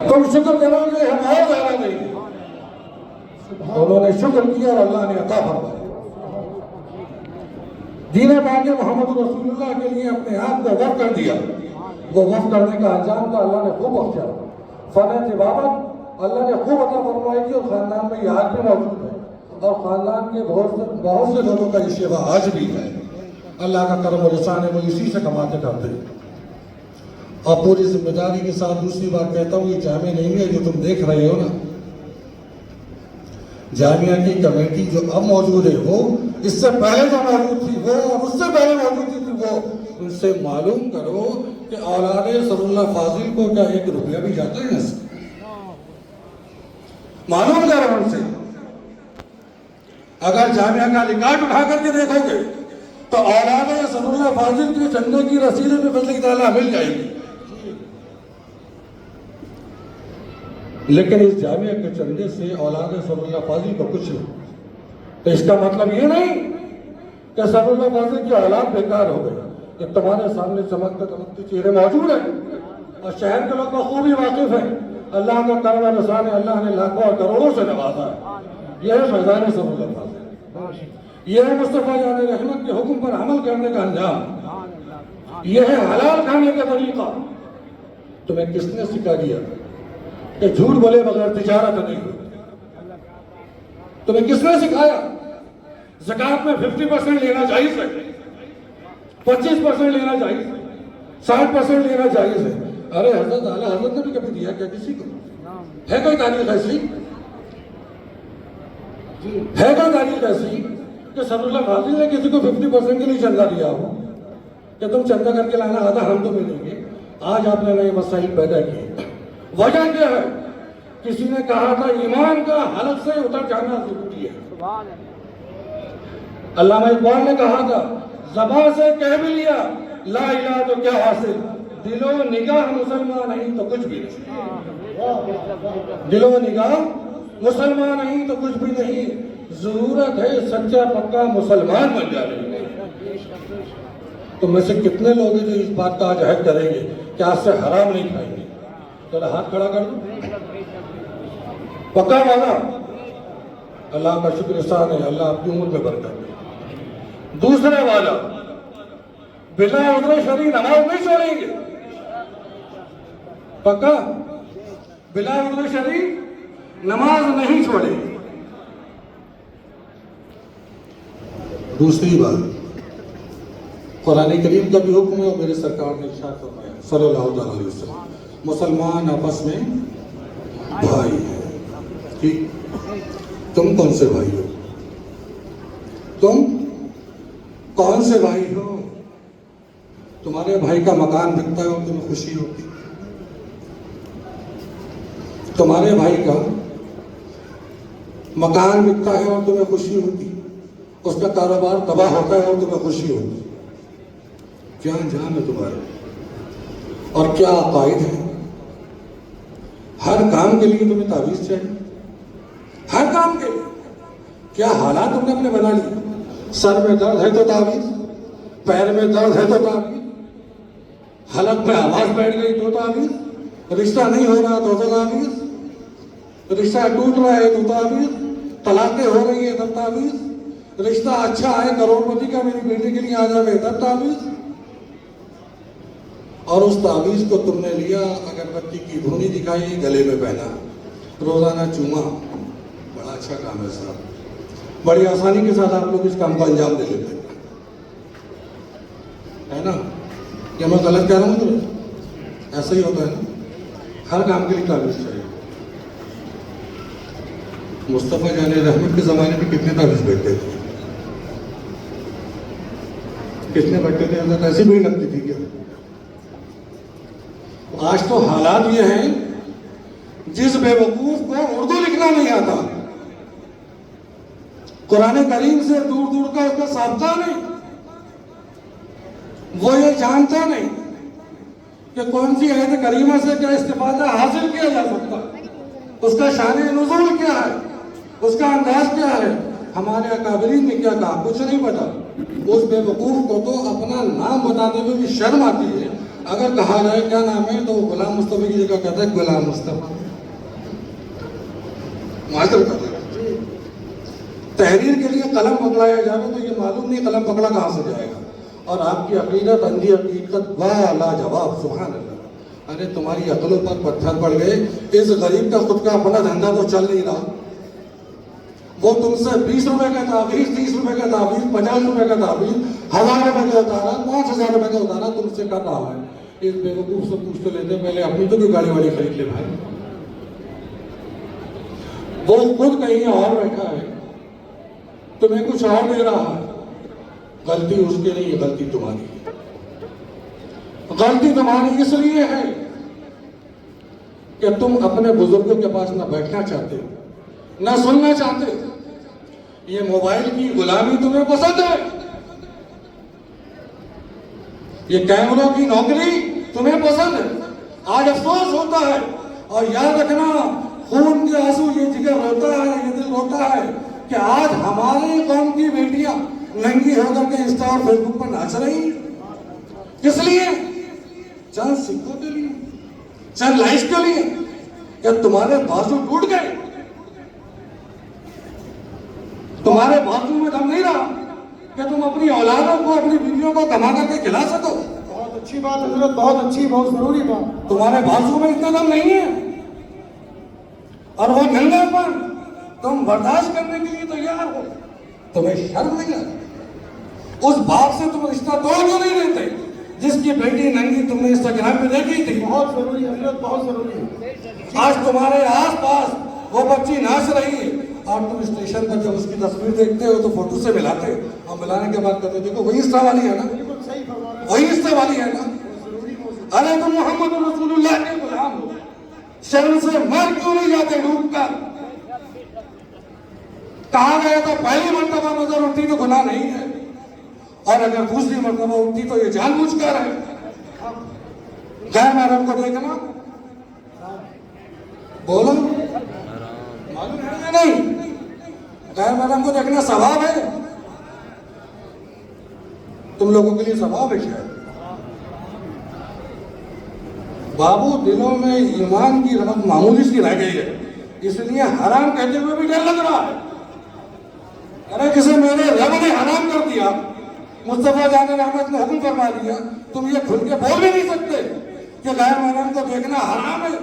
تم شکر کرو گے ہم اور زیادہ دیں گے. انہوں نے شکر کیا اور اللہ نے عطا فرمایا. دین پاک محمد رسول اللہ کے لیے اپنے آپ کو وقف کر دیا. وہ وقف کرنے کا انجام کا اللہ نے خوب بخشا. فن طبابت اللہ نے خوب عطا فرمائی تھی اور خاندان میں یہ آج بھی موجود ہے اور خاندان کے بہت سے لوگوں کا یہ شیوا آج بھی ہے. اللہ کا کرم و احسان ہے, وہ اسی سے کماتے کرتے ہیں. اور پوری ذمہ داری کے ساتھ دوسری بات کہتا ہوں, یہ جامعہ نہیں ہے جو تم دیکھ رہے ہو نا, جامعہ کی کمیٹی جو اب موجود ہے وہ اس سے پہلے جو موجود تھی وہ اور اس سے پہلے موجود تھی وہ, ان سے معلوم کرو کہ اولاد صلی اللہ فاضل کو کیا 1 روپیہ بھی جاتا ہے اس معلوم کرو ان سے. اگر جامعہ کا ریکارڈ اٹھا کر کے دیکھو گے تو اولاد صلی اللہ فاضل کے چندے کی رسیدیں میں فضل تعالیٰ مل جائے گی. لیکن اس جامعہ کے چندے سے اولاد صلی اللہ فاضل کو کچھ نہیں. تو اس کا مطلب یہ نہیں کہ صلی اللہ فاضل کی اولاد بیکار ہو گئی. کہ تمہارے سامنے چمکتے چمکتے چہرے موجود ہیں اور شہر کے لوگ خوبی واقف ہیں. اللہ کا کرم و احسان ہے, اللہ نے لاکھوں اور کروڑوں سے نوازا ہے. یہ ہے فیضان صلی اللہ فاضل, یہ ہے مصطفیٰ جان رحمت کے حکم پر عمل کرنے کا انجام, یہ ہے حلال کھانے کا طریقہ. تمہیں کس نے سکھا دیا کہ جھوٹ بولے بغیر تجارت نہیں ہوتی؟ تمہیں کس نے سکھایا زکوٰۃ میں 50% لینا جائز ہے, 25% لینا جائز ہے, 60% لینا جائز ہے؟ ارے حضرت اعلیٰ حضرت نے بھی کبھی دیا کیا کسی کو؟ ہے کوئی تاریخ ایسی؟ ہے کوئی تاریخ ایسی کہ صلی اللہ فاضل نے کسی کو 50% کے لیے چندہ دیا ہو کہ تم چندہ کر کے لانا, آدھا ہم تو ملیں گے؟ آج آپ نے نئے مسائل پیدا کیے. وجہ کیا ہے؟ کسی نے کہا تھا ایمان کا حلق سے اتر جانا ضروری ہے. علامہ اقبال نے کہا تھا زبان سے کہہ بھی لیا لا الہ تو کیا حاصل, دل و نگاہ مسلمان نہیں تو کچھ بھی نہیں. دل و نگاہ مسلمان نہیں تو کچھ بھی نہیں. ضرورت ہے سچا پکا مسلمان بن جانے. تم میں سے کتنے لوگ ہیں جو اس بات کا آج عہد کریں گے کہ آج سے حرام نہیں کھائیں گے؟ ذرا ہاتھ کھڑا کر دو. پکا وعدہ. اللہ کا شکر احسان ہے, اللہ آپ کی عمر میں برکت دے. دوسرا وعدہ, بلا عذر شرعی نماز نہیں چھوڑیں گے. پکا؟ بلا عذر شرعی نماز نہیں چھوڑیں گے. دوسری بات, قرآن کریم کا بھی حکم ہے اور میرے سرکار نے ارشاد فرمایا صلی اللہ علیہ وسلم, مسلمان آپس میں بھائی ہیں. ٹھیک, تم کون سے بھائی ہو؟ تم کون سے بھائی ہو؟ تمہارے بھائی کا مکان بکتا ہے اور تمہیں خوشی ہوتی, تمہارے بھائی کا مکان بکتا ہے اور تمہیں خوشی ہوتی, اس کا کاروبار تباہ ہوتا ہے اور تمہیں خوشی ہوتی. کیا انجام ہے تمہارے اور کیا عقائد ہے؟ ہر کام کے لیے تمہیں تعویذ چاہیے, ہر کام کے لیے. کیا حالات تم نے اپنے بنا لیے؟ سر میں درد ہے تو تعویذ, پیر میں درد ہے تو تعویذ, حلق میں آواز بیٹھ گئی تو تعویذ, رشتہ نہیں ہو رہا تو تعویذ, رشتہ ٹوٹ رہا ہے تو تعویذ, طلاقیں ہو رہی ہیں تب تعویذ, رشتہ اچھا ہے کروڑ پتی کا میری بیٹی کے لیے آ جائے تب تعویذ. اور اس تعویذ کو تم نے لیا, اگربتی کی دھونی دکھائی, گلے میں پہنا, روزانہ چوما. بڑا اچھا کام ہے صاحب, بڑی آسانی کے ساتھ آپ لوگ اس کام کو انجام دے لیتے ہے نا. کیا میں غلط کہہ رہا ہوں؟ تو ایسا ہی ہوتا ہے نا, ہر کام کے لیے تعویذ چاہیے. مصطفیٰ جان رحمت کے زمانے میں کتنے تعویذ بیٹھتے تھے؟ کتنے بیٹھتے تھے؟ حضرت ایسی بھی لگتی تھی کیا؟ آج تو حالات یہ ہیں, جس بے وقوف کو اردو لکھنا نہیں آتا, قرآن کریم سے دور دور کا اس کا سابقہ نہیں, وہ یہ جانتا نہیں کہ کون سی آیت کریمہ سے کیا استفادہ حاصل کیا جا سکتا, اس کا شان نزول کیا ہے, اس کا انداز کیا ہے. ہمارے اکابرین نے کیا کہا کچھ نہیں پتا. اس بے وقوف کو تو اپنا نام بتاتے ہوئے بھی شرم آتی ہے اگر کہا جائے کیا نام ہے تو غلام مصطفی کی جگہ کہتا ہے غلام مصطفی. معذرت کرتا ہے. تحریر کے لیے قلم پکڑایا جائے تو یہ معلوم نہیں قلم پکڑا کہاں سے جائے گا. اور آپ کی عقیدت اندھی حقیقت لاجواب. سبحان اللہ. ارے تمہاری عقلوں پر پتھر پڑ گئے. اس غریب کا خود کا اپنا دھندا تو چل نہیں رہا. وہ تم سے 20 روپے کا تعویذ, 30 روپے کا تعویذ, 50 روپے کا تعویذ, 1000 روپے کا اتارا, 5000 روپے کا اتارا تم سے کر رہا ہے. اس بیوقوف سے پوچھ تو لیتے پہلے اپنی تو کوئی گاڑی واڑی خرید لے بھائی. وہ خود کہیں اور بیٹھا ہے, تمہیں کچھ اور دے رہا ہے. غلطی اس کے نہیں ہے, غلطی تمہاری ہے. غلطی تمہاری اس لیے ہے کہ تم اپنے بزرگوں کے پاس نہ بیٹھنا چاہتے نہ سننا چاہتے. یہ موبائل کی غلامی تمہیں پسند ہے, یہ کیمروں کی نوکری تمہیں پسند ہے. آج افسوس ہوتا ہے, اور یاد رکھنا خون کے آنسو یہ جگر روتا ہے, یہ دل روتا ہے کہ آج ہماری قوم کی بیٹیاں ننگی ہو کر کے انسٹا اور فیس بک پر ناچ رہی ہیں. کس لیے؟ چند سکوں کے لیے, چند لائکس کے لیے. کیا تمہارے بازو ٹوٹ گئے؟ تمہارے بازو میں دم نہیں رہا کہ تم اپنی اولادوں کو, اپنی بیویوں کو کما کر کے کھلا سکو؟ بہت اچھی بات حضرت, بہت اچھی, بہت ضروری بات. تمہارے بازو میں اتنا دم نہیں ہے, اور وہ ننگا پر تم برداشت کرنے کے لیے تیار ہو. تمہیں شرم نہیں آتی؟ اس باپ سے تم رشتہ توڑ کیوں نہیں لیتے جس کی بیٹی ننگی تم نے انسٹاگرام پہ دیکھی تھی؟ بہت ضروری حضرت, بہت ضروری. آج تمہارے آس پاس وہ بچی ناچ رہی ہے, اور تم اسٹیشن پر جب اس کی تصویر دیکھتے ہو تو فوٹو سے ملاتے, اور ملانے کے بعد کہتے ہو دیکھو وہی انسٹا والی ہے نا, بالکل صحیح فرما رہے ہیں. وہی انسٹا والی ہے نا. ارے تم محمد رسول اللہ کے غلام ہو, شرم سے مر کیوں نہیں جاتے ڈوب کر؟ کہا گیا تو پہلی مرتبہ نظر اٹھتی تو گناہ نہیں ہے, اور اگر دوسری مرتبہ اٹھتی تو یہ جان بوجھ کر ہے. غیر محرم کو دیکھنا بولو معلوم ہے یا نہیں؟ غیر محرم کو دیکھنا ثواب ہے, تم لوگوں کے لیے ثواب ہے شاید. بابو دلوں میں ایمان کی رمق معمولی سی رہ گئی ہے, اس لیے حرام کہتے ہوئے بھی ڈر لگ رہا ہے. ارے جسے میرے رب نے حرام کر دیا, مصطفیٰ جان رحمت نے حکم فرما دیا, تم یہ کھل کے بول بھی نہیں سکتے کہ غیر محرم کو دیکھنا حرام ہے.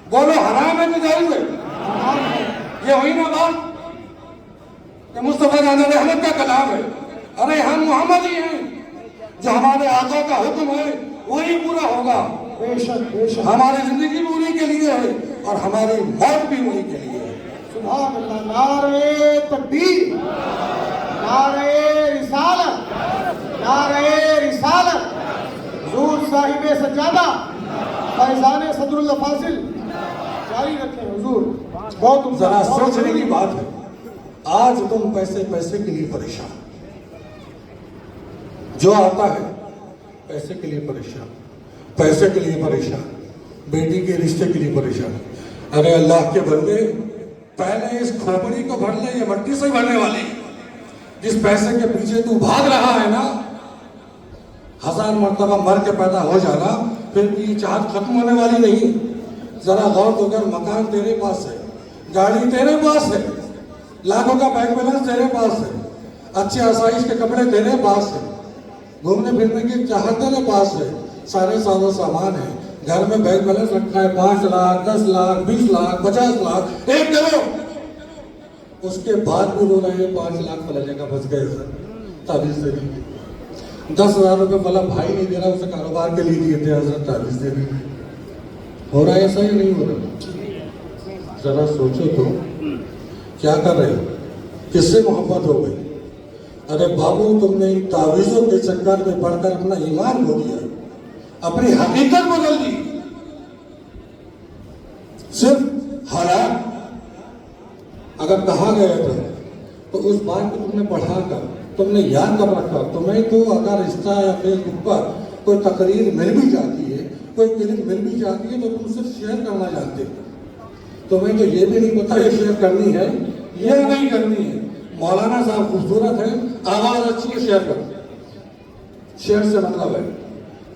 بولو حرام ہے کہ جائز ہے؟ یہ ہوئی نا بات کہ مصطفیٰ جان رحمت کا کلام ہے. ارے ہم محمدی ہیں, جو ہمارے آقا کا حکم ہے وہی پورا ہوگا. بے شک, بے شک. ہماری زندگی بھی انہی کے لیے ہے, اور ہماری موت بھی انہی کے لیے ہے. سبحان اللہ. نعرہ تکبیر, نعرہ رسالت, نعرہ رسالت. حضور صاحب سجادہ فیضان صدر اللہ فاضل جاری رکھیں حضور. بہت ذرا سوچنے کی بات ہے. آج تم پیسے کے لیے پریشان, جو آتا ہے پیسے کے لیے پریشان, پیسے کے لیے پریشان, بیٹی کے رشتے کے لیے پریشان. ارے اللہ کے بندے, پہلے اس کھوپڑی کو بھر لے, یہ مٹی سے ہی بھرنے والی. جس پیسے کے پیچھے تو بھاگ رہا ہے نا, 1000 مرتبہ مر کے پیدا ہو جانا, پھر بھی چاہت ختم ہونے والی نہیں. ذرا غور تو کر, مکان تیرے پاس ہے, گاڑی تیرے پاس ہے, لاکھوں کا بینک بیلنس تیرے پاس ہے, اچھے آسائش کے کپڑے تیرے پاس ہیں, گھومنے پھرنے کی چاہت تیرے پاس ہے, سارے ساز و سامان ہے, گھر میں بینک بیلنس رکھا ہے 5 لاکھ, 10 لاکھ, 20 لاکھ, 50 لاکھ, 1 کروڑ. اس کے بعد بھی رو رہے ہیں 5 لاکھ فلاں جگہ پھنس گئے سر, تعویذ دے دی. 10,000 روپے فلاں بھائی نہیں دے رہا, اسے کاروبار کے لیے دیے تھے, حضرت تعویذ دے دی. ہو رہا ہے ایسا ہی نہیں ہو رہا؟ ذرا سوچو تو, کیا کر رہے ہو, کس سے محبت ہو گئی؟ ارے بابو, تم نے ان تعویذوں کے چکر میں پڑھ کر اپنا ایمان کھو دیا, اپنی حقیقت بدل دی. صرف حالات اگر کہا گیا تھا تو اس بات کو تم نے پڑھا کر, تم نے یاد کر رکھا. تمہیں تو اگر انسٹا یا فیس بک پر کوئی تقریر مل بھی جاتی ہے, کوئی کلپ مل بھی جاتی ہے, تو تم صرف شیئر کرنا جانتے ہو. تمہیں تو یہ بھی نہیں پتا یہ شیئر کرنی ہے یا نہیں کرنی ہے. مولانا صاحب خوبصورت ہے, آواز اچھی ہے, شیئر کرو. شیئر سے مطلب ہے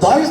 22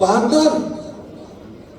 72।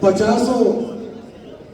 50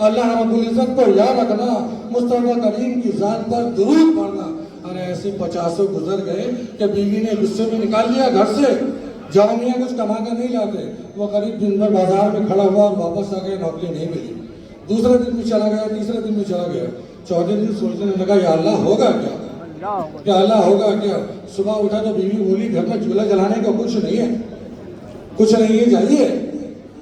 اللہ رب العزت کو یاد رکھنا، مصطفیٰ کریم کی ذات پر درود پڑھنا۔ ارے ایسے 50 گزر گئے کہ بیوی نے غصے میں نکال لیا گھر سے، جاؤ میاں کچھ کما کر نہیں لاتے۔ وہ قریب دن بھر بازار میں کھڑا ہوا اور واپس آ گیا، نوکری نہیں ملی۔ دوسرے دن بھی چلا گیا، تیسرے دن بھی چلا گیا، چوتھے دن سوچنے لگا یا اللہ ہوگا کیا اللہ ہوگا کیا؟ صبح اٹھا تو بیوی بولی گھر میں چولہا جلانے کا کچھ نہیں ہے، کچھ نہیں ہے، جائیے۔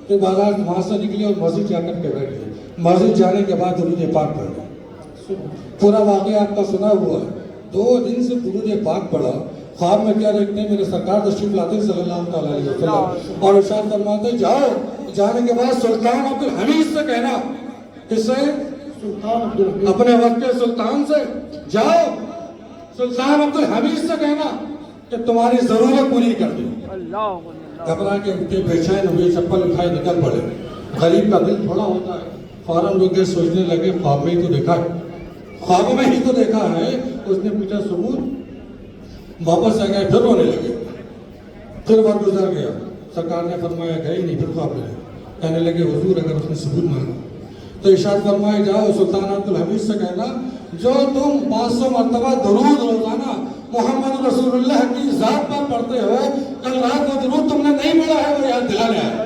پھر بازار وہاں سے نکلی اور مسجد جا کر کے بیٹھے۔ مسجد جانے کے بعد درود پاک پڑھا، پورا واقعہ آپ کا سنا ہوا ہے۔ 2 دن سے درود پاک پڑھا۔ خواب میں کیا دیکھتے ہیں؟ میرے سرکار تشریف لاتے ہیں صلی اللہ تعالیٰ علیہ وسلم، اور ارشاد فرماتے ہیں جاؤ، جانے کے بعد سلطان عبد الحمید سے کہنا، کس سے؟ سلطان عبد الحمید، اپنے وقت کے سلطان سے، جاؤ سلطان عبد الحمید سے کہنا کہ تمہاری ضرورت پوری کر دے۔ گھبرا کے اٹھے، بے چین ہوئے، چپل اٹھائے نکل پڑے۔ غریب کا دل تھوڑا ہوتا ہے، فوراً لوگ سوچنے لگے خواب میں ہی تو دیکھا ہے، خواب میں ہی تو دیکھا ہے۔ اس نے پوچھا ثبوت؟ واپس آ گئے، پھر رونے لگے۔ پھر وقت گزر گیا، سرکار نے فرمایا گئے ہی نہیں، پھر خواب میں کہنے لگے حضور اگر اس نے ثبوت مانگا تو ارشاد فرمایا جاؤ سلطان عبد الحمید سے کہنا جو تم 500 مرتبہ درود روزانہ محمد رسول اللہ کی ذات پر پڑھتے ہو، کل رات وہ درود تم نے نہیں پڑھا ہے، وہ یاد دلانے آیا۔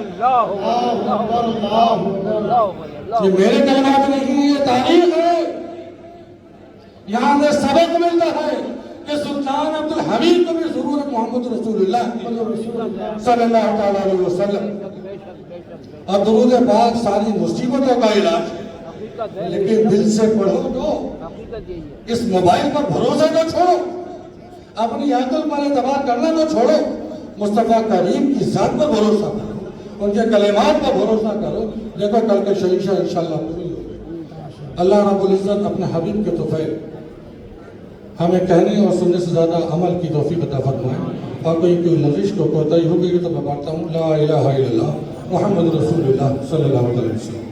یہ میرے کلمات نہیں ہیں، یہ تاریخ ہے۔ یہاں سے سبق ملتا ہے کہ سلطان عبد الحمید کو بھی ضرورت محمد رسول اللہ صلی اللہ تعالیٰ علیہ وسلم۔ اور درود پاک ساری مصیبتوں کا علاج ہے، لیکن دل سے پڑھو تو، اس موبائل پر بھروسہ تو چھوڑو، اپنی عقل پر اعتبار کرنا تو چھوڑو، مصطفیٰ کریم کی ذات پر بھروسہ کرو، ان کے کلمات پر بھروسہ کرو۔ دیکھو کل کے شہنشاہ انشاءاللہ پوری ہوگی۔ اللہ رب العزت اپنے حبیب کے طفیل ہمیں کہنے اور سننے سے زیادہ عمل کی توفیق عطا فرمائے۔ اور کوئی لغزش کو کوتاہی ہو گئی تو میں پڑھتا ہوں لا الہ الا اللہ محمد رسول اللہ صلی اللہ علیہ وسلم۔